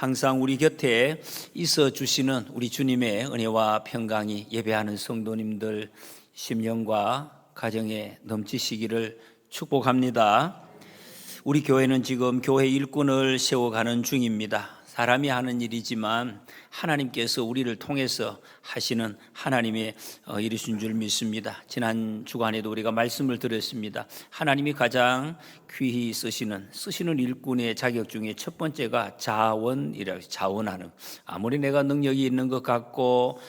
항상 우리 곁에 있어 주시는 우리 주님의 은혜와 평강이 예배하는 성도님들 심령과 가정에 넘치시기를 축복합니다. 우리 교회는 지금 교회 일꾼을 세워가는 중입니다. 사람이 하는 일이지만 하나님께서 우리를 통해서 하시는 하나님의 일이신 줄 믿습니다. 지난 주간에도 우리가 말씀을 드렸습니다. 하나님이 가장 귀히 쓰시는 일꾼의 자격 중에 첫 번째가 자원이라고 해서 자원하는. 아무리 내가 능력이 있는 것 같고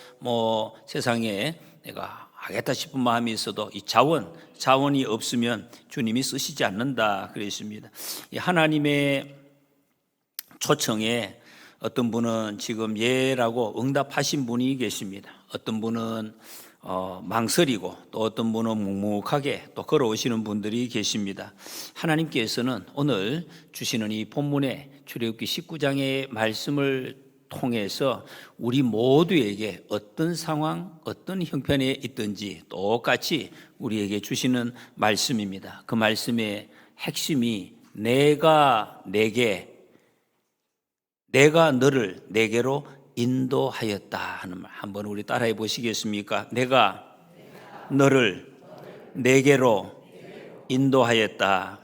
세상에 내가 하겠다 싶은 마음이 있어도 이 자원이 없으면 주님이 쓰시지 않는다 그랬습니다. 이 하나님의 초청에 어떤 분은 지금 예라고 응답하신 분이 계십니다. 어떤 분은 망설이고 또 어떤 분은 묵묵하게 또 걸어오시는 분들이 계십니다. 하나님께서는 오늘 주시는 이 본문의 출애굽기 19장의 말씀을 통해서 우리 모두에게 어떤 상황, 어떤 형편에 있든지 똑같이 우리에게 주시는 말씀입니다. 그 말씀의 핵심이 내가 너를 내게로 인도하였다 하는 말 한번 우리 따라해 보시겠습니까? 내가 너를 내게로 인도하였다.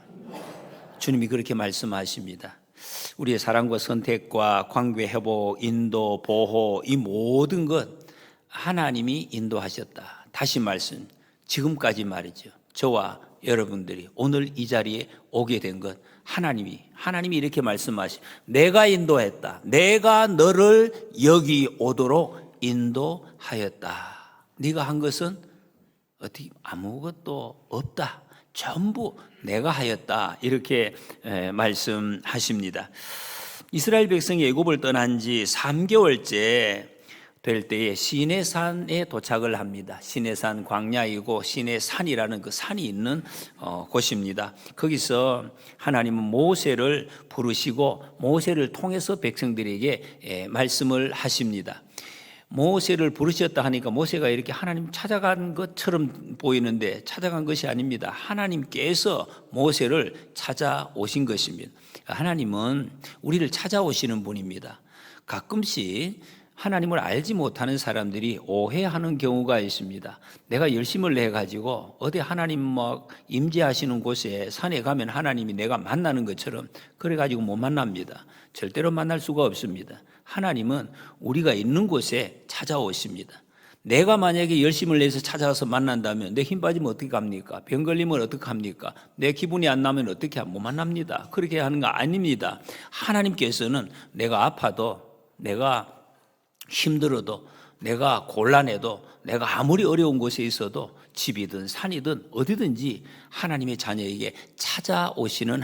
주님이 그렇게 말씀하십니다. 우리의 사랑과 선택과 관계 회복, 인도, 보호 이 모든 것 하나님이 인도하셨다. 다시 말씀, 지금까지 말이죠. 저와 여러분들이 오늘 이 자리에 오게 된 것 하나님이 이렇게 말씀하시. 내가 인도했다. 내가 너를 여기 오도록 인도하였다. 네가 한 것은 어떻게 아무것도 없다. 전부 내가 하였다. 이렇게 말씀하십니다. 이스라엘 백성이 애굽을 떠난 지 3개월째 될 때에 시내산에 도착을 합니다. 시내산 광야이고 시내산이라는 그 산이 있는 곳입니다. 거기서 하나님은 모세를 부르시고 모세를 통해서 백성들에게 말씀을 하십니다. 모세를 부르셨다 하니까 모세가 이렇게 하나님 찾아간 것처럼 보이는데 찾아간 것이 아닙니다. 하나님께서 모세를 찾아오신 것입니다. 하나님은 우리를 찾아오시는 분입니다. 가끔씩 하나님을 알지 못하는 사람들이 오해하는 경우가 있습니다. 내가 열심을 내가지고 어디 하나님 임재하시는 곳에 산에 가면 하나님이 내가 만나는 것처럼 그래가지고 못 만납니다. 절대로 만날 수가 없습니다. 하나님은 우리가 있는 곳에 찾아오십니다. 내가 만약에 열심을 내서 찾아와서 만난다면 내 힘 빠지면 어떻게 합니까? 병 걸리면 어떻게 합니까? 내 기분이 안 나면 어떻게 못 만납니다. 그렇게 하는 거 아닙니다. 하나님께서는 내가 아파도 내가 힘들어도 내가 곤란해도 내가 아무리 어려운 곳에 있어도 집이든 산이든 어디든지 하나님의 자녀에게 찾아오시는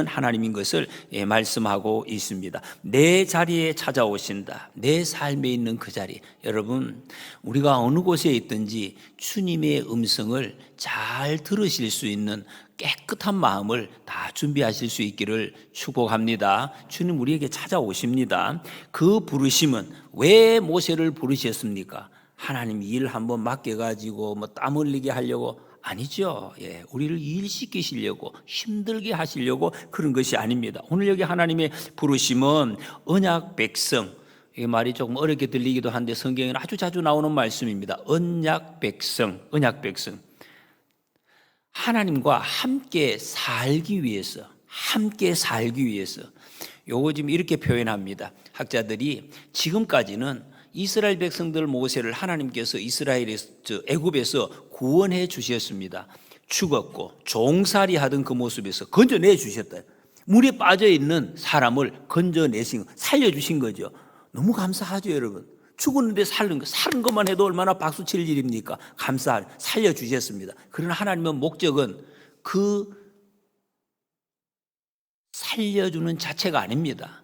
하나님인 것을 말씀하고 있습니다. 내 자리에 찾아오신다. 내 삶에 있는 그 자리. 여러분, 우리가 어느 곳에 있든지 주님의 음성을 잘 들으실 수 있는 깨끗한 마음을 다 준비하실 수 있기를 축복합니다. 주님 우리에게 찾아오십니다. 그 부르심은 왜 모세를 부르셨습니까? 하나님 일 한번 맡겨가지고 땀 흘리게 하려고 아니죠. 우리를 일시키시려고 힘들게 하시려고 그런 것이 아닙니다. 오늘 여기 하나님의 부르심은 언약 백성, 이 말이 조금 어렵게 들리기도 한데 성경에는 아주 자주 나오는 말씀입니다. 언약 백성. 하나님과 함께 살기 위해서 요거 지금 이렇게 표현합니다. 학자들이 지금까지는 이스라엘 백성들 모세를 하나님께서 애굽에서 구원해 주셨습니다. 죽었고 종살이 하던 그 모습에서 건져내 주셨다. 물에 빠져 있는 사람을 건져내신 살려주신 거죠. 너무 감사하죠, 여러분. 죽었는데 사는 것만 해도 얼마나 박수 칠 일입니까? 살려주셨습니다. 그러나 하나님의 목적은 그 살려주는 자체가 아닙니다.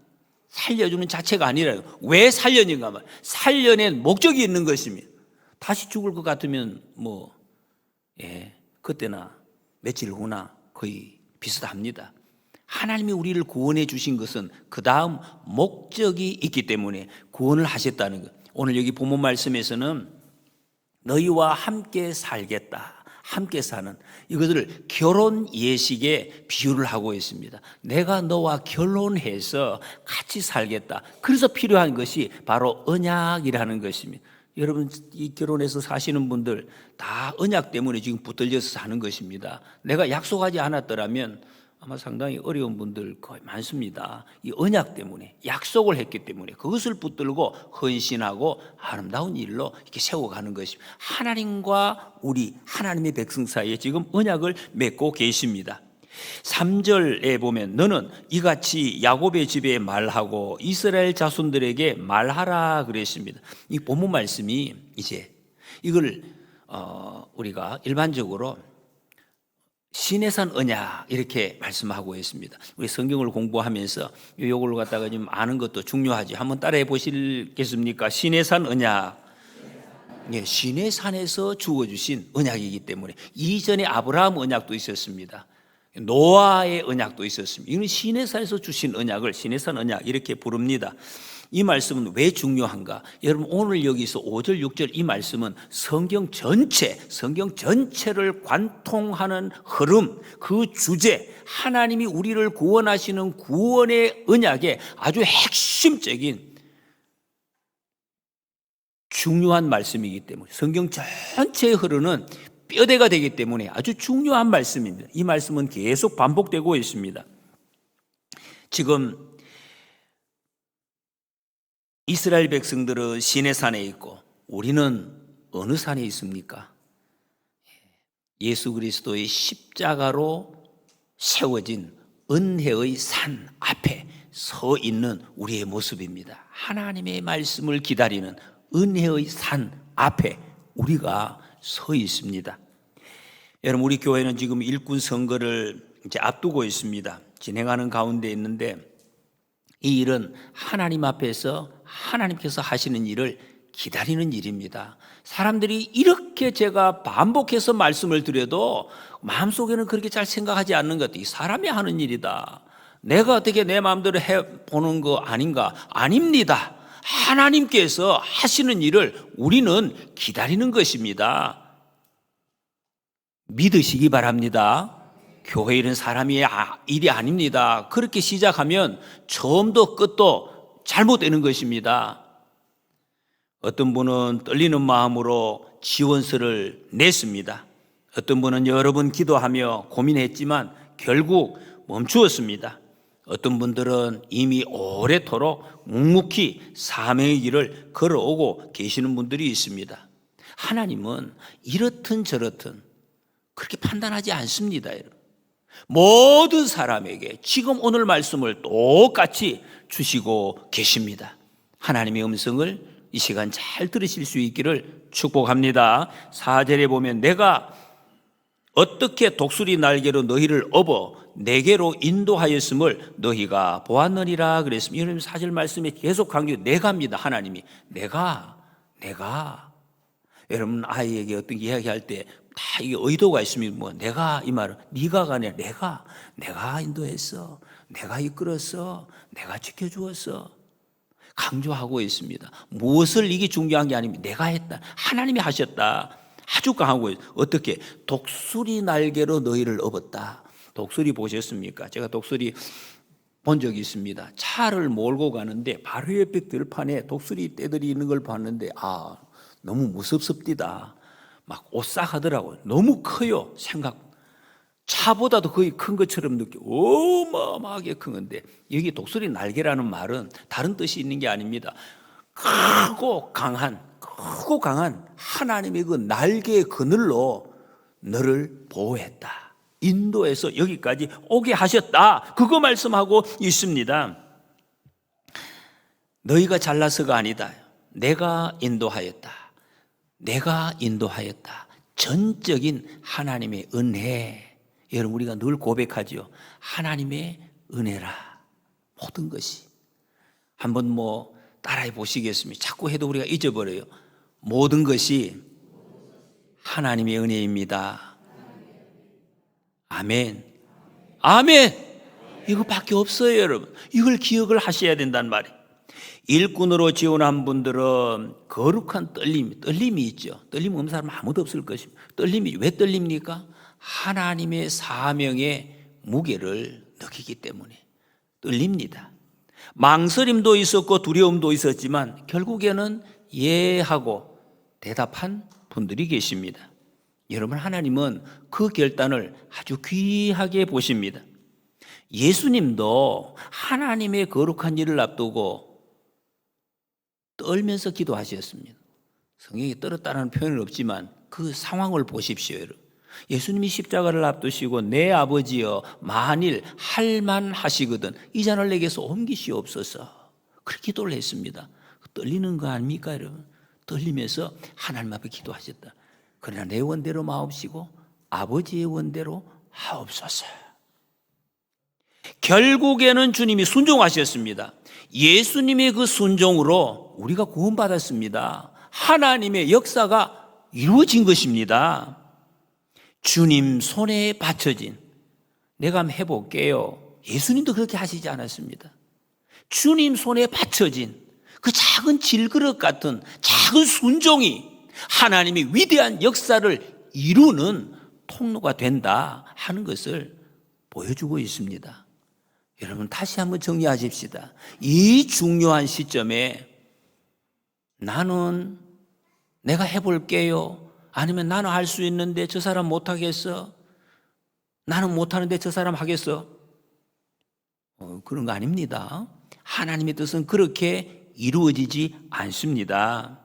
살려주는 자체가 아니라요. 왜 살려는가 말. 살려낸 목적이 있는 것입니다. 다시 죽을 것 같으면 그때나 며칠 후나 거의 비슷합니다. 하나님이 우리를 구원해 주신 것은 그 다음 목적이 있기 때문에 구원을 하셨다는 것. 오늘 여기 본문 말씀에서는 너희와 함께 살겠다. 함께 사는 이것을 결혼 예식에 비유를 하고 있습니다. 내가 너와 결혼해서 같이 살겠다. 그래서 필요한 것이 바로 언약이라는 것입니다. 여러분, 이 결혼해서 사시는 분들 다 언약 때문에 지금 붙들려서 사는 것입니다. 내가 약속하지 않았더라면 아마 상당히 어려운 분들 거의 많습니다. 이 언약 때문에, 약속을 했기 때문에 그것을 붙들고 헌신하고 아름다운 일로 이렇게 세워가는 것입니다. 하나님과 우리 하나님의 백성 사이에 지금 언약을 맺고 계십니다. 3절에 보면 너는 이같이 야곱의 집에 말하고 이스라엘 자손들에게 말하라 그랬습니다. 이 본문 말씀이 이제 이걸 우리가 일반적으로 시내산 언약 이렇게 말씀하고 있습니다. 우리 성경을 공부하면서 이걸 갖다가 좀 아는 것도 중요하지. 한번 따라해 보시겠습니까? 시내산 언약. 예, 시내산에서 주어주신 언약이기 때문에 이전에 아브라함 언약도 있었습니다. 노아의 언약도 있었습니다. 이건 시내산에서 주신 언약을 시내산 언약 이렇게 부릅니다. 이 말씀은 왜 중요한가? 여러분, 오늘 여기서 5절, 6절 이 말씀은 성경 전체를 관통하는 흐름, 그 주제, 하나님이 우리를 구원하시는 구원의 언약의 아주 핵심적인 중요한 말씀이기 때문에 성경 전체에 흐르는 뼈대가 되기 때문에 아주 중요한 말씀입니다. 이 말씀은 계속 반복되고 있습니다. 지금 이스라엘 백성들은 시내산에 있고 우리는 어느 산에 있습니까? 예수 그리스도의 십자가로 세워진 은혜의 산 앞에 서 있는 우리의 모습입니다. 하나님의 말씀을 기다리는 은혜의 산 앞에 우리가 서 있습니다. 여러분, 우리 교회는 지금 일꾼 선거를 이제 앞두고 있습니다. 진행하는 가운데 있는데 이 일은 하나님 앞에서 하나님께서 하시는 일을 기다리는 일입니다. 사람들이 이렇게 제가 반복해서 말씀을 드려도 마음속에는 그렇게 잘 생각하지 않는 것 같아요. 사람이 하는 일이다. 내가 어떻게 내 마음대로 해보는 거 아닌가? 아닙니다. 하나님께서 하시는 일을 우리는 기다리는 것입니다. 믿으시기 바랍니다. 교회 일은 사람의 일이 아닙니다. 그렇게 시작하면 처음도 끝도 잘못되는 것입니다. 어떤 분은 떨리는 마음으로 지원서를 냈습니다. 어떤 분은 여러 번 기도하며 고민했지만 결국 멈추었습니다. 어떤 분들은 이미 오래도록 묵묵히 사명의 길을 걸어오고 계시는 분들이 있습니다. 하나님은 이렇든 저렇든 그렇게 판단하지 않습니다, 여러분. 모든 사람에게 지금 오늘 말씀을 똑같이 주시고 계십니다. 하나님의 음성을 이 시간 잘 들으실 수 있기를 축복합니다. 4절에 보면 내가 어떻게 독수리 날개로 너희를 업어 내게로 인도하였음을 너희가 보았느니라 그랬습니다. 여러분, 4절 말씀에 계속 강조, 내가입니다. 하나님이 내가 여러분 아이에게 어떤 이야기할 때 다 이게 의도가 있으면 뭐 내가 이 말은 네가가 아니라 내가 인도했어, 내가 이끌었어, 내가 지켜주었어 강조하고 있습니다. 무엇을 이게 중요한 게 아닙니다. 내가 했다, 하나님이 하셨다 아주 강하고 있어요. 어떻게? 독수리 날개로 너희를 업었다. 독수리 보셨습니까? 제가 독수리 본 적이 있습니다. 차를 몰고 가는데 바로 옆에 들판에 독수리 떼들이 있는 걸 봤는데 너무 무섭습디다. 막 오싹하더라고요. 너무 커요. 차보다도 거의 큰 것처럼 어마어마하게 큰 건데, 여기 독수리 날개라는 말은 다른 뜻이 있는 게 아닙니다. 크고 강한 하나님의 그 날개의 그늘로 너를 보호했다, 인도해서 여기까지 오게 하셨다, 그거 말씀하고 있습니다. 너희가 잘나서가 아니다. 내가 인도하였다. 전적인 하나님의 은혜. 여러분, 우리가 늘 고백하죠. 하나님의 은혜라 모든 것이. 한번 따라해 보시겠습니다. 자꾸 해도 우리가 잊어버려요. 모든 것이 하나님의 은혜입니다. 아멘. 이거밖에 없어요, 여러분. 이걸 기억을 하셔야 된단 말이에요. 일꾼으로 지원한 분들은 거룩한 떨림이 있죠. 떨림 없는 사람 아무도 없을 것입니다. 떨림이 왜 떨립니까? 하나님의 사명의 무게를 느끼기 때문에 떨립니다. 망설임도 있었고 두려움도 있었지만 결국에는 예하고 대답한 분들이 계십니다. 여러분, 하나님은 그 결단을 아주 귀하게 보십니다. 예수님도 하나님의 거룩한 일을 앞두고 떨면서 기도하셨습니다. 성경에 떨었다는 표현은 없지만 그 상황을 보십시오. 여러분. 예수님이 십자가를 앞두시고 내 아버지여 만일 할만하시거든 이 잔을 내게서 옮기시옵소서 그렇게 기도를 했습니다. 떨리는 거 아닙니까 여러분? 떨리면서 하나님 앞에 기도하셨다. 그러나 내 원대로 마옵시고 아버지의 원대로 하옵소서. 결국에는 주님이 순종하셨습니다. 예수님의 그 순종으로 우리가 구원받았습니다. 하나님의 역사가 이루어진 것입니다. 주님 손에 받쳐진, 내가 한번 해볼게요. 예수님도 그렇게 하시지 않았습니다. 주님 손에 받쳐진 그 작은 질그릇 같은 작은 순종이 하나님의 위대한 역사를 이루는 통로가 된다 하는 것을 보여주고 있습니다. 여러분, 다시 한번 정리하십시다. 이 중요한 시점에 나는 내가 해볼게요. 아니면 나는 할 수 있는데 저 사람 못하겠어. 나는 못하는데 저 사람 하겠어. 그런 거 아닙니다. 하나님의 뜻은 그렇게 이루어지지 않습니다.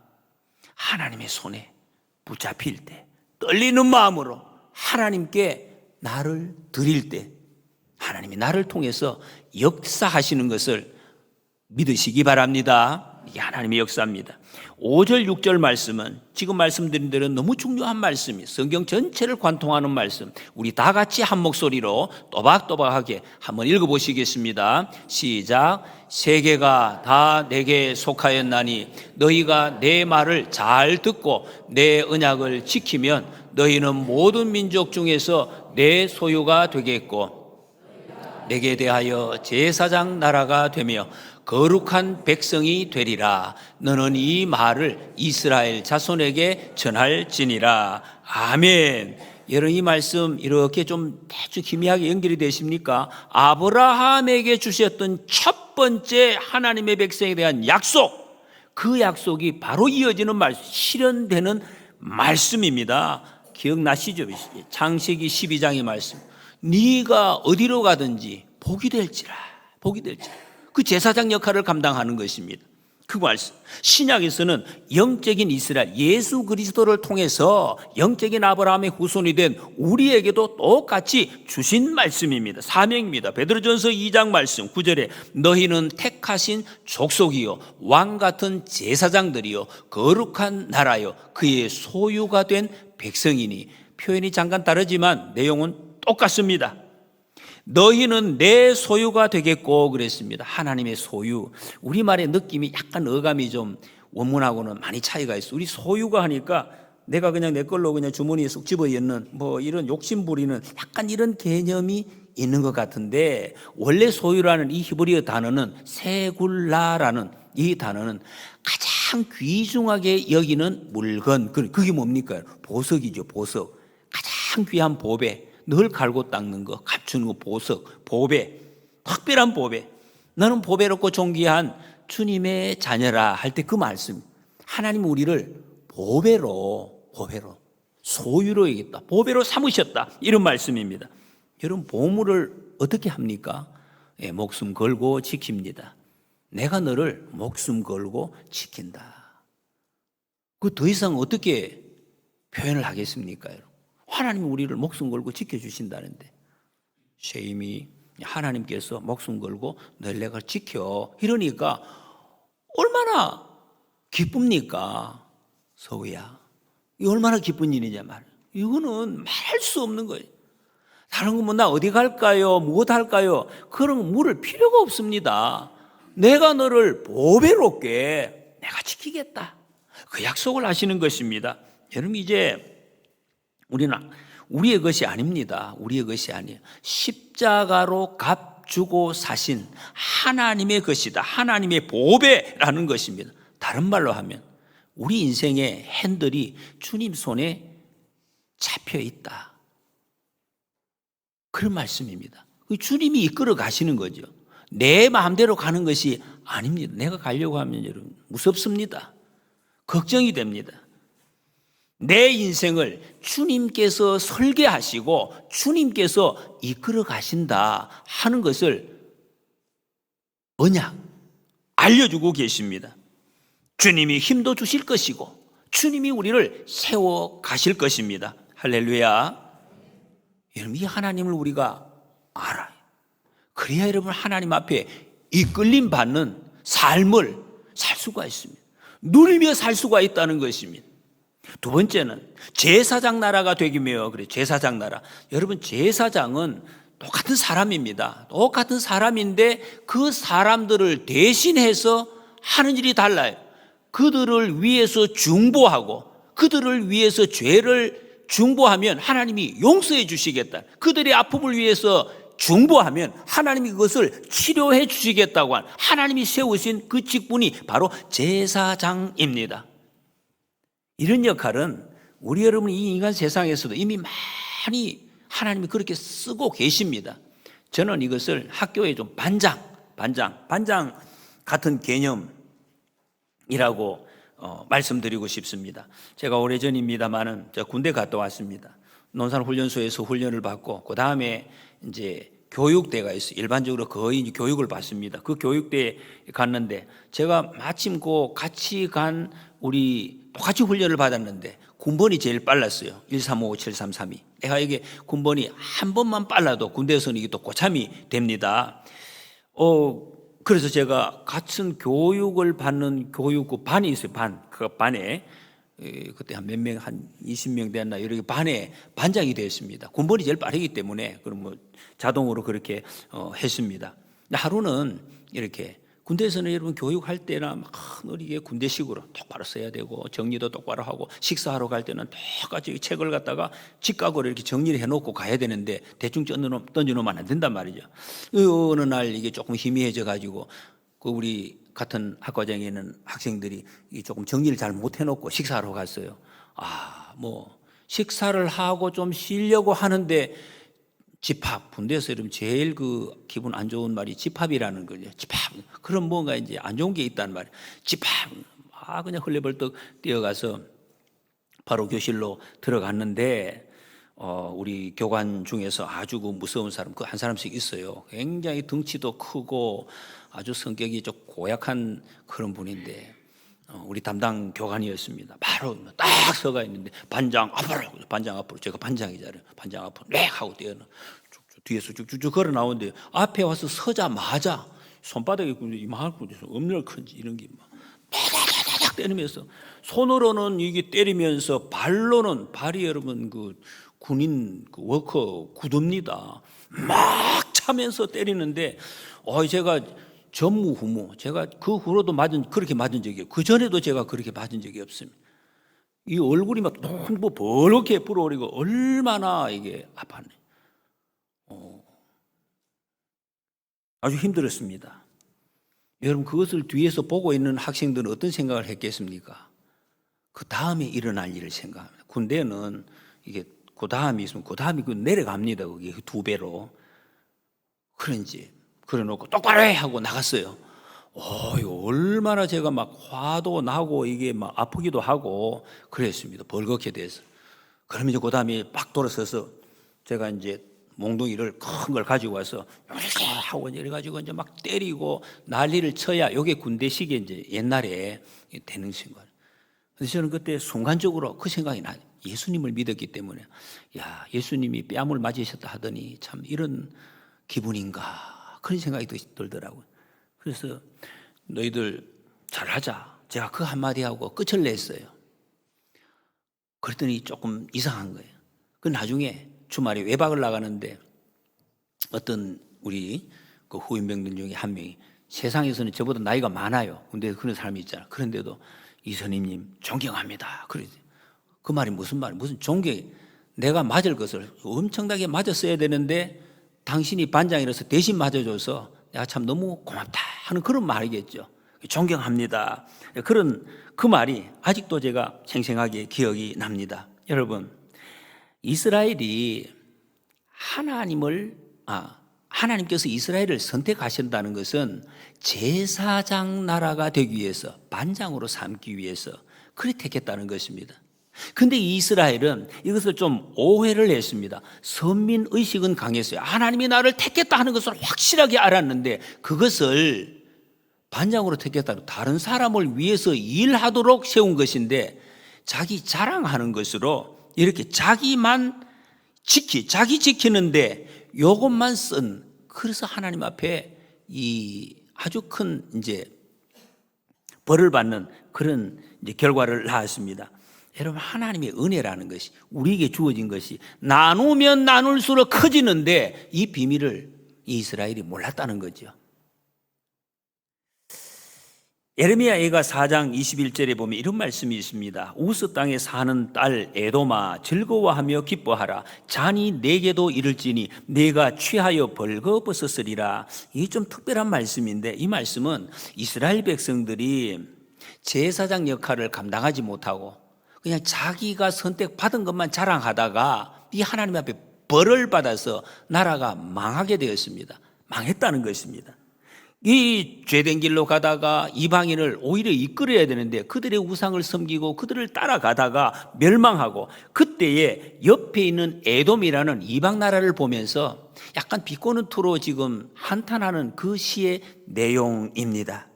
하나님의 손에 붙잡힐 때 떨리는 마음으로 하나님께 나를 드릴 때 하나님이 나를 통해서 역사하시는 것을 믿으시기 바랍니다. 이게 하나님의 역사입니다. 5절 6절 말씀은 지금 말씀드린 대로 너무 중요한 말씀이에요. 성경 전체를 관통하는 말씀. 우리 다 같이 한 목소리로 또박또박하게 한번 읽어보시겠습니다. 시작. 세계가 다 내게 속하였나니 너희가 내 말을 잘 듣고 내 언약을 지키면 너희는 모든 민족 중에서 내 소유가 되겠고 내게 대하여 제사장 나라가 되며 거룩한 백성이 되리라. 너는 이 말을 이스라엘 자손에게 전할지니라. 아멘. 여러분, 이 말씀 이렇게 좀 대충 희미하게 연결이 되십니까? 아브라함에게 주셨던 첫 번째 하나님의 백성에 대한 약속, 그 약속이 바로 이어지는 말씀, 실현되는 말씀입니다. 기억나시죠? 창세기 12장의 말씀. 네가 어디로 가든지 복이 될지라. 그 제사장 역할을 감당하는 것입니다. 그 말씀. 신약에서는 영적인 이스라엘 예수 그리스도를 통해서 영적인 아브라함의 후손이 된 우리에게도 똑같이 주신 말씀입니다. 사명입니다. 베드로전서 2장 말씀 9절에 너희는 택하신 족속이요 왕 같은 제사장들이요 거룩한 나라요 그의 소유가 된 백성이니. 표현이 잠깐 다르지만 내용은 똑같습니다. 너희는 내 소유가 되겠고 그랬습니다. 하나님의 소유. 우리말의 느낌이 약간 어감이 좀 원문하고는 많이 차이가 있어요. 우리 소유가 하니까 내가 그냥 내 걸로 그냥 주머니에 쏙 집어넣는 뭐 이런 욕심 부리는 약간 이런 개념이 있는 것 같은데, 원래 소유라는 이 히브리어 단어는 세굴라라는 이 단어는 가장 귀중하게 여기는 물건, 그게 뭡니까? 보석이죠. 보석. 가장 귀한 보배. 늘 갈고 닦는 거, 갖추는 거, 보석, 보배, 특별한 보배. 너는 보배롭고 존귀한 주님의 자녀라 할 때 그 말씀. 하나님 우리를 보배로 소유로 여겼다. 보배로 삼으셨다. 이런 말씀입니다. 여러분, 보물을 어떻게 합니까? 목숨 걸고 지킵니다. 내가 너를 목숨 걸고 지킨다. 그 더 이상 어떻게 표현을 하겠습니까? 여러분? 하나님이 우리를 목숨 걸고 지켜주신다는데, 쉐임이 하나님께서 목숨 걸고 널 내가 지켜 이러니까 얼마나 기쁩니까? 서우야, 이 얼마나 기쁜 일이냐 말이야. 이거는 말할 수 없는 거예요. 다른 거 뭐 나 어디 갈까요? 무엇 할까요? 그런 거 물을 필요가 없습니다. 내가 너를 보배롭게 내가 지키겠다. 그 약속을 하시는 것입니다. 여러분, 이제 우리는 우리의 것이 아닙니다. 우리의 것이 아니에요. 십자가로 값 주고 사신 하나님의 것이다. 하나님의 보배라는 것입니다. 다른 말로 하면 우리 인생의 핸들이 주님 손에 잡혀 있다. 그런 말씀입니다. 주님이 이끌어 가시는 거죠. 내 마음대로 가는 것이 아닙니다. 내가 가려고 하면 여러분 무섭습니다. 걱정이 됩니다. 내 인생을 주님께서 설계하시고 주님께서 이끌어 가신다 하는 것을 언약 알려주고 계십니다. 주님이 힘도 주실 것이고 주님이 우리를 세워 가실 것입니다. 할렐루야. 여러분, 이 하나님을 우리가 알아요. 그래야 여러분 하나님 앞에 이끌림 받는 삶을 살 수가 있습니다. 누리며 살 수가 있다는 것입니다. 두 번째는 제사장 나라가 되기 위하여. 그래, 제사장 나라. 여러분, 제사장은 똑같은 사람입니다. 똑같은 사람인데 그 사람들을 대신해서 하는 일이 달라요. 그들을 위해서 중보하고 그들을 위해서 죄를 중보하면 하나님이 용서해 주시겠다. 그들의 아픔을 위해서 중보하면 하나님이 그것을 치료해 주시겠다고 한 하나님이 세우신 그 직분이 바로 제사장입니다. 이런 역할은 우리 여러분 이 인간 세상에서도 이미 많이 하나님이 그렇게 쓰고 계십니다. 저는 이것을 학교에 좀 반장 같은 개념이라고 말씀드리고 싶습니다. 제가 오래전입니다만은 저 군대 갔다 왔습니다. 논산훈련소에서 훈련을 받고 그 다음에 이제 교육대가 있어요. 일반적으로 거의 이제 교육을 받습니다. 그 교육대에 갔는데 제가 마침 그 같이 간 우리 똑같이 훈련을 받았는데 군번이 제일 빨랐어요. 1355732. 내가 이게 군번이 한 번만 빨라도 군대에서는 이게 또 고참이 됩니다. 그래서 제가 같은 교육을 받는 교육부 반이 있어요. 그 반에 그때 한 몇 명, 한 20명 됐나 이렇게 반에 반장이 되었습니다. 군번이 제일 빠르기 때문에 그럼 뭐 자동으로 그렇게 했습니다. 하루는 이렇게 군대에서는 여러분 교육할 때나 막 어리게 군대식으로 똑바로 써야 되고 정리도 똑바로 하고 식사하러 갈 때는 똑같이 책을 갖다가 직각으로 이렇게 정리를 해놓고 가야 되는데 대충 던져놓으면 안 된단 말이죠. 어느 날 이게 조금 희미해져 가지고 그 우리 같은 학과장에 있는 학생들이 조금 정리를 잘 못해놓고 식사하러 갔어요. 뭐 식사를 하고 좀 쉬려고 하는데 집합, 군대에서 여러분 제일 그 기분 안 좋은 말이 집합이라는 거죠. 집합. 그런 뭔가 이제 안 좋은 게 있단 말이에요. 집합. 그냥 헐레벌떡 뛰어가서 바로 교실로 들어갔는데 우리 교관 중에서 아주 그 무서운 사람 그 한 사람씩 있어요. 굉장히 덩치도 크고 아주 성격이 좀 고약한 그런 분인데 우리 담당 교관이었습니다. 바로 딱 서가 있는데 반장 앞으로 제가 반장이잖아요. 반장 앞으로 렉 하고 뛰어나 뒤에서 쭉쭉쭉 걸어 나오는데 앞에 와서 서자마자 손바닥에 이만큼 엄청 큰지 이런 게 막 다닥다닥 때리면서 손으로는 이게 때리면서 발로는 발이 여러분 그 군인 그 워커 구두입니다. 막 차면서 때리는데 제가 전무후무 제가 그 후로도 그렇게 맞은 적이 없고 그 전에도 제가 그렇게 맞은 적이 없습니다. 이 얼굴이 막 너무 벌겋게 불어오르고 얼마나 이게 아팠네. 아주 힘들었습니다. 여러분 그것을 뒤에서 보고 있는 학생들은 어떤 생각을 했겠습니까? 그 다음에 일어날 일을 생각합니다. 군대는 이게 그 다음이 있으면 그 다음이 내려갑니다. 그게 2배로. 그런지 그래놓고 똑바로 해 하고 나갔어요. 얼마나 제가 막 화도 나고 이게 막 아프기도 하고 그랬습니다. 벌겋게 돼서. 그러면 이제 그 다음에 빡 돌아서서 제가 이제 몽둥이를 큰 걸 가지고 와서 하고 이래가지고 이제 막 때리고 난리를 쳐야 이게 군대식에 이제 옛날에 되는 생각. 그래서 저는 그때 순간적으로 그 생각이 나요. 예수님을 믿었기 때문에 예수님이 뺨을 맞으셨다 하더니 참 이런 기분인가 그런 생각이 들더라고요. 그래서 너희들 잘하자. 제가 그 한마디 하고 끝을 냈어요. 그랬더니 조금 이상한 거예요. 그 나중에 주말에 외박을 나가는데 어떤 우리 그 후임병들 중에 한 명이 세상에서는 저보다 나이가 많아요. 근데 그런 사람이 있잖아. 그런데도 이선임님 존경합니다. 그러지. 그 말이 무슨 존경? 내가 맞을 것을 엄청나게 맞았어야 되는데 당신이 반장이라서 대신 맞아줘서 내가 참 너무 고맙다 하는 그런 말이겠죠. 존경합니다. 그런 그 말이 아직도 제가 생생하게 기억이 납니다. 여러분, 이스라엘이 하나님께서 이스라엘을 선택하신다는 것은 제사장 나라가 되기 위해서, 반장으로 삼기 위해서 그리 택했다는 것입니다. 근데 이스라엘은 이것을 좀 오해를 했습니다. 선민의식은 강했어요. 하나님이 나를 택했다 하는 것을 확실하게 알았는데 그것을 반장으로 택했다는, 다른 사람을 위해서 일하도록 세운 것인데 자기 자랑하는 것으로 이렇게 자기 지키는데 요것만 쓴, 그래서 하나님 앞에 이 아주 큰 이제 벌을 받는 그런 이제 결과를 낳았습니다. 여러분, 하나님의 은혜라는 것이, 우리에게 주어진 것이 나누면 나눌수록 커지는데 이 비밀을 이스라엘이 몰랐다는 거죠. 예레미야가 4장 21절에 보면 이런 말씀이 있습니다. 우스 땅에 사는 딸 에돔아, 즐거워하며 기뻐하라. 잔이 내게도 이를지니 내가 취하여 벌거벗었으리라. 이게 좀 특별한 말씀인데, 이 말씀은 이스라엘 백성들이 제사장 역할을 감당하지 못하고 그냥 자기가 선택받은 것만 자랑하다가 이 하나님 앞에 벌을 받아서 나라가 망하게 되었습니다. 망했다는 것입니다. 이 죄된 길로 가다가 이방인을 오히려 이끌어야 되는데 그들의 우상을 섬기고 그들을 따라가다가 멸망하고, 그때에 옆에 있는 에돔이라는 이방 나라를 보면서 약간 비꼬는 투로 지금 한탄하는 그 시의 내용입니다.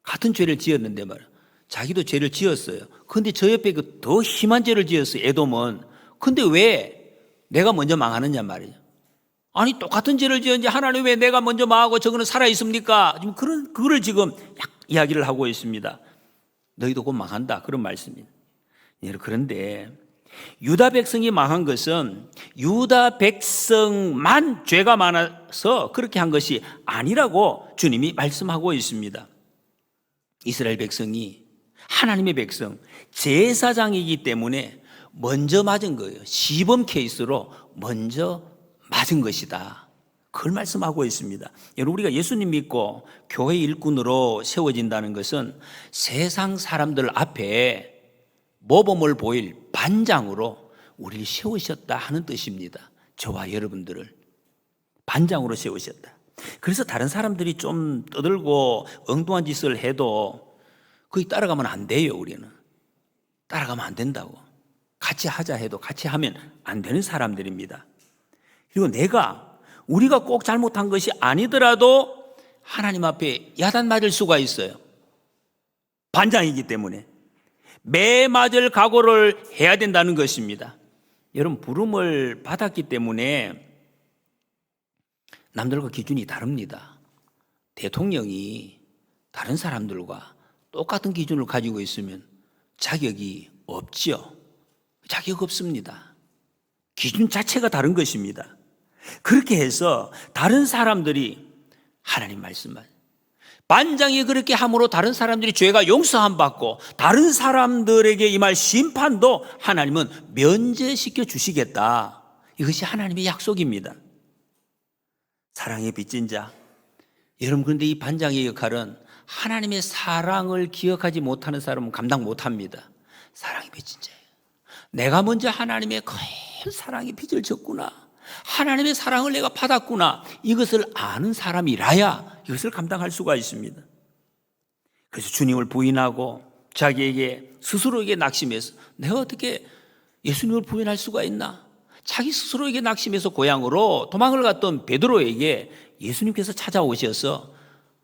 같은 죄를 지었는데 말이야. 자기도 죄를 지었어요. 근데 저 옆에 그 더 심한 죄를 지었어요, 에돔은. 근데 왜 내가 먼저 망하느냐 말이죠. 아니, 똑같은 죄를 지었는지 하나님 왜 내가 먼저 망하고 저거는 살아있습니까? 지금 그거를 지금 이야기를 하고 있습니다. 너희도 곧 망한다, 그런 말씀입니다. 그런데 유다 백성이 망한 것은 유다 백성만 죄가 많아서 그렇게 한 것이 아니라고 주님이 말씀하고 있습니다. 이스라엘 백성이 하나님의 백성, 제사장이기 때문에 먼저 맞은 거예요. 시범 케이스로 먼저 맞은 것이다, 그걸 말씀하고 있습니다. 여러분, 우리가 예수님 믿고 교회 일꾼으로 세워진다는 것은 세상 사람들 앞에 모범을 보일 반장으로 우리를 세우셨다 하는 뜻입니다. 저와 여러분들을 반장으로 세우셨다. 그래서 다른 사람들이 좀 떠들고 엉뚱한 짓을 해도 거기 따라가면 안 돼요. 우리는 따라가면 안 된다고. 같이 하자 해도 같이 하면 안 되는 사람들입니다. 그리고 우리가 꼭 잘못한 것이 아니더라도 하나님 앞에 야단 맞을 수가 있어요. 반장이기 때문에 매 맞을 각오를 해야 된다는 것입니다. 여러분, 부름을 받았기 때문에 남들과 기준이 다릅니다. 대통령이 다른 사람들과 똑같은 기준을 가지고 있으면 자격이 없죠. 자격 없습니다. 기준 자체가 다른 것입니다. 그렇게 해서 다른 사람들이 하나님 말씀만, 반장이 그렇게 함으로 다른 사람들이 죄가 용서함 받고 다른 사람들에게 임할 심판도 하나님은 면제시켜 주시겠다. 이것이 하나님의 약속입니다. 사랑의 빚진 자, 여러분, 그런데 이 반장의 역할은 하나님의 사랑을 기억하지 못하는 사람은 감당 못합니다. 사랑의 빚진 자예요. 내가 먼저 하나님의 큰 사랑의 빚을 졌구나, 하나님의 사랑을 내가 받았구나, 이것을 아는 사람이라야 이것을 감당할 수가 있습니다. 그래서 주님을 부인하고 자기에게 스스로에게 낙심해서 내가 어떻게 예수님을 부인할 수가 있나, 자기 스스로에게 낙심해서 고향으로 도망을 갔던 베드로에게 예수님께서 찾아오셔서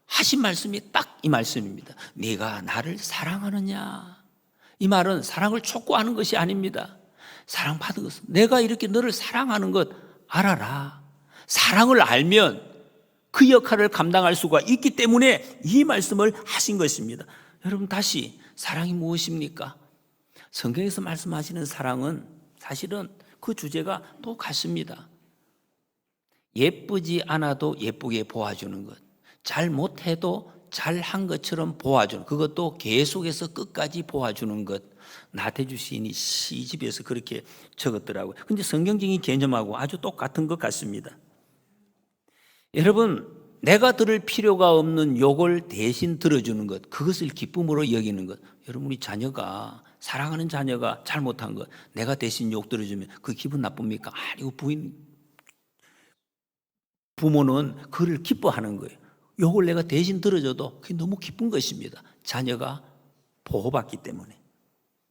하신 말씀이 딱 이 말씀입니다. 네가 나를 사랑하느냐. 이 말은 사랑을 촉구하는 것이 아닙니다. 사랑받은 것은 내가 이렇게 너를 사랑하는 것 알아라. 사랑을 알면 그 역할을 감당할 수가 있기 때문에 이 말씀을 하신 것입니다. 여러분, 다시 사랑이 무엇입니까? 성경에서 말씀하시는 사랑은 사실은 그 주제가 또 같습니다. 예쁘지 않아도 예쁘게 보아주는 것, 잘못해도 잘한 것처럼 보아주는, 그것도 계속해서 끝까지 보아주는 것. 나태주 시인이 시집에서 그렇게 적었더라고요. 근데 성경적인 개념하고 아주 똑같은 것 같습니다. 여러분, 내가 들을 필요가 없는 욕을 대신 들어주는 것, 그것을 기쁨으로 여기는 것. 여러분, 우리 자녀가, 사랑하는 자녀가 잘못한 것, 내가 대신 욕 들어주면 그 기분 나쁩니까? 아니고 부모는 그를 기뻐하는 거예요. 욕을 내가 대신 들어줘도 그게 너무 기쁜 것입니다. 자녀가 보호받기 때문에.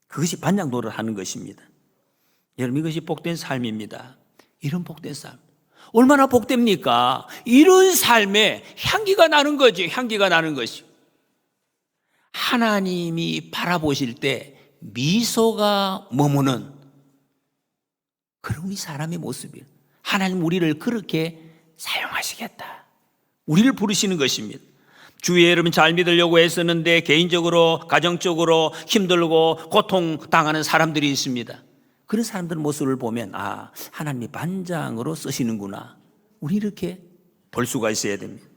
그것이 반장 노릇하는 것입니다. 여러분, 이것이 복된 삶입니다. 이런 복된 삶. 얼마나 복됩니까? 이런 삶에 향기가 나는 거죠. 향기가 나는 것이요. 하나님이 바라보실 때 미소가 머무는 그런 우리 사람의 모습이에요. 하나님 우리를 그렇게 사용하시겠다. 우리를 부르시는 것입니다. 주위에 여러분 잘 믿으려고 애쓰는데 개인적으로 가정적으로 힘들고 고통당하는 사람들이 있습니다. 그런 사람들 모습을 보면 하나님이 반장으로 쓰시는구나. 우리 이렇게 볼 수가 있어야 됩니다.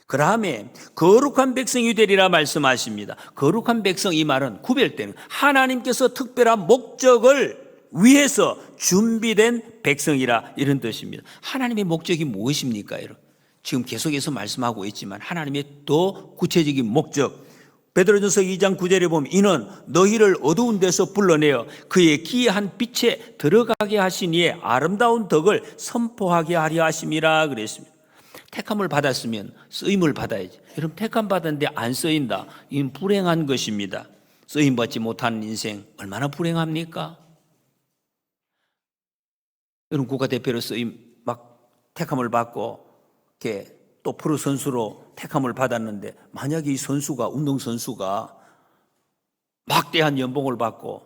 그 다음에 거룩한 백성이 되리라 말씀하십니다. 거룩한 백성, 이 말은 구별되는 하나님께서 특별한 목적을 위해서 준비된 백성이라 이런 뜻입니다. 하나님의 목적이 무엇입니까? 여러분? 지금 계속해서 말씀하고 있지만 하나님의 더 구체적인 목적, 베드로전서 2장 9절에 보면 이는 너희를 어두운 데서 불러내어 그의 기이한 빛에 들어가게 하시니에 아름다운 덕을 선포하게 하려 하심이라 그랬습니다. 택함을 받았으면 쓰임을 받아야지. 여러분, 택함 받았는데 안 쓰인다, 이건 불행한 것입니다. 쓰임 받지 못하는 인생 얼마나 불행합니까? 여러분, 국가대표로 쓰임 택함을 받고 이렇게 또 프로 선수로 택함을 받았는데 만약에 이 선수가, 운동선수가 막대한 연봉을 받고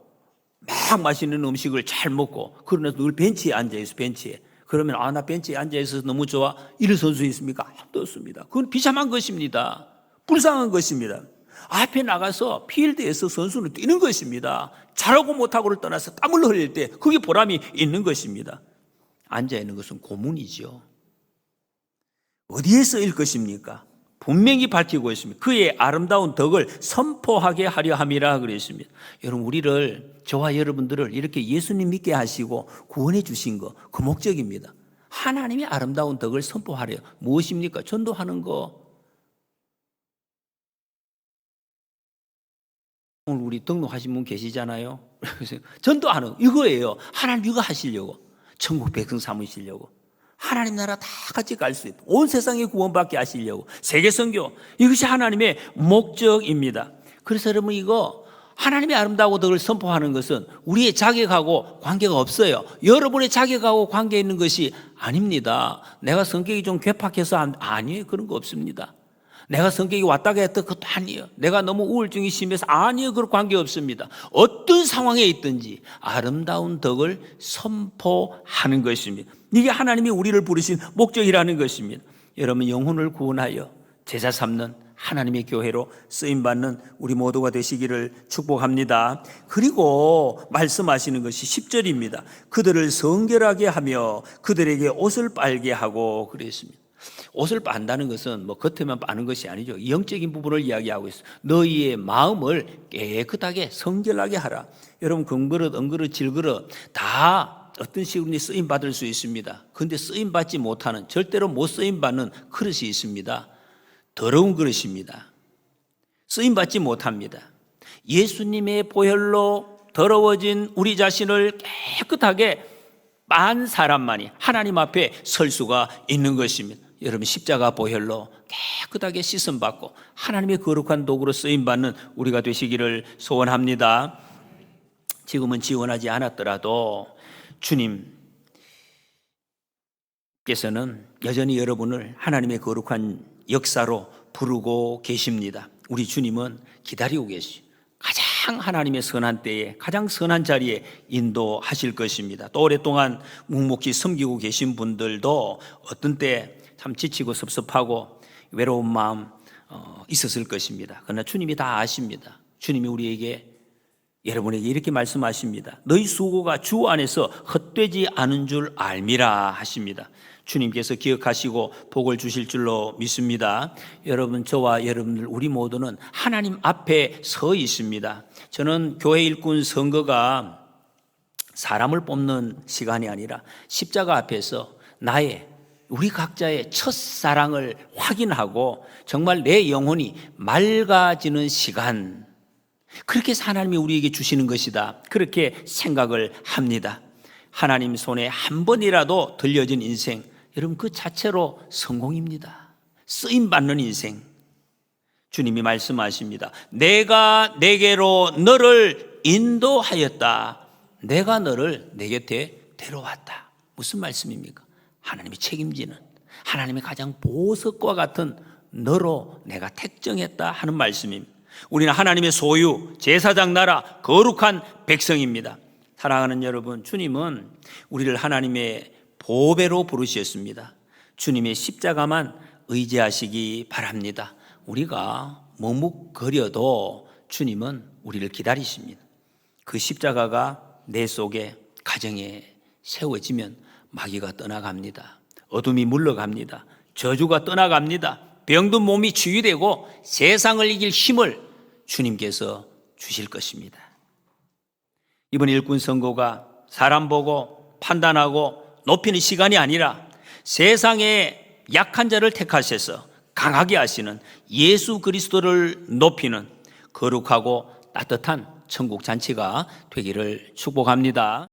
막 맛있는 음식을 잘 먹고 그러면서 늘 벤치에 앉아있어. 벤치에. 그러면 나 벤치에 앉아있어서 너무 좋아, 이런 선수 있습니까? 아무도 없습니다. 그건 비참한 것입니다. 불쌍한 것입니다. 앞에 나가서 필드에서 선수는 뛰는 것입니다. 잘하고 못하고를 떠나서 땀을 흘릴 때 그게 보람이 있는 것입니다. 앉아있는 것은 고문이죠. 어디에 쓰일 것입니까? 분명히 밝히고 있습니다. 그의 아름다운 덕을 선포하게 하려 함이라 그랬습니다. 여러분, 우리를, 저와 여러분들을 이렇게 예수님 믿게 하시고 구원해 주신 거, 그 목적입니다. 하나님의 아름다운 덕을 선포하려. 무엇입니까? 전도하는 거. 오늘 우리 등록하신 분 계시잖아요. 전도하는 이거예요. 하나님 이거 하시려고, 천국 백성 삼으시려고, 하나님 나라 다 같이 갈 수 있도록, 온 세상에 구원받게 하시려고, 세계 선교, 이것이 하나님의 목적입니다. 그래서 여러분, 이거 하나님의 아름다운 덕을 선포하는 것은 우리의 자격하고 관계가 없어요. 여러분의 자격하고 관계 있는 것이 아닙니다. 내가 성격이 좀 괴팍해서 아니에요. 그런 거 없습니다. 내가 성격이 왔다가 했던 것도 아니에요. 내가 너무 우울증이 심해서 아니에요. 그런 관계 없습니다. 어떤 상황에 있든지 아름다운 덕을 선포하는 것입니다. 이게 하나님이 우리를 부르신 목적이라는 것입니다. 여러분, 영혼을 구원하여 제자 삼는 하나님의 교회로 쓰임받는 우리 모두가 되시기를 축복합니다. 그리고 말씀하시는 것이 10절입니다. 그들을 성결하게 하며 그들에게 옷을 빨게 하고 그랬습니다. 옷을 빤다는 것은 겉에만 빠는 것이 아니죠. 영적인 부분을 이야기하고 있어요. 너희의 마음을 깨끗하게 성결하게 하라. 여러분, 금그릇, 은그릇, 질그릇 다 어떤 식으로 쓰임 받을 수 있습니다. 그런데 쓰임 받지 못하는, 절대로 못 쓰임 받는 그릇이 있습니다. 더러운 그릇입니다. 쓰임 받지 못합니다. 예수님의 보혈로 더러워진 우리 자신을 깨끗하게 빤 사람만이 하나님 앞에 설 수가 있는 것입니다. 여러분, 십자가 보혈로 깨끗하게 씻음받고 하나님의 거룩한 도구로 쓰임받는 우리가 되시기를 소원합니다. 지금은 지원하지 않았더라도 주님께서는 여전히 여러분을 하나님의 거룩한 역사로 부르고 계십니다. 우리 주님은 기다리고 계시죠. 가장 하나님의 선한 때에 가장 선한 자리에 인도하실 것입니다. 또 오랫동안 묵묵히 섬기고 계신 분들도 어떤 때 참 지치고 섭섭하고 외로운 마음 있었을 것입니다. 그러나 주님이 다 아십니다. 주님이 우리에게, 여러분에게 이렇게 말씀하십니다. 너희 수고가 주 안에서 헛되지 않은 줄 알미라 하십니다. 주님께서 기억하시고 복을 주실 줄로 믿습니다. 여러분, 저와 여러분들 우리 모두는 하나님 앞에 서 있습니다. 저는 교회 일꾼 선거가 사람을 뽑는 시간이 아니라 십자가 앞에서 나의 우리 각자의 첫사랑을 확인하고 정말 내 영혼이 맑아지는 시간, 그렇게 해서 하나님이 우리에게 주시는 것이다, 그렇게 생각을 합니다. 하나님 손에 한 번이라도 들려진 인생, 여러분 그 자체로 성공입니다. 쓰임받는 인생. 주님이 말씀하십니다. 내가 내게로 너를 인도하였다. 내가 너를 내 곁에 데려왔다. 무슨 말씀입니까? 하나님이 책임지는, 하나님의 가장 보석과 같은 너로 내가 택정했다 하는 말씀입니다. 우리는 하나님의 소유, 제사장 나라, 거룩한 백성입니다. 사랑하는 여러분, 주님은 우리를 하나님의 보배로 부르셨습니다. 주님의 십자가만 의지하시기 바랍니다. 우리가 머뭇거려도 주님은 우리를 기다리십니다. 그 십자가가 내 속에, 가정에 세워지면 마귀가 떠나갑니다. 어둠이 물러갑니다. 저주가 떠나갑니다. 병든 몸이 치유되고 세상을 이길 힘을 주님께서 주실 것입니다. 이번 일꾼 선거가 사람 보고 판단하고 높이는 시간이 아니라 세상의 약한 자를 택하셔서 강하게 하시는 예수 그리스도를 높이는 거룩하고 따뜻한 천국 잔치가 되기를 축복합니다.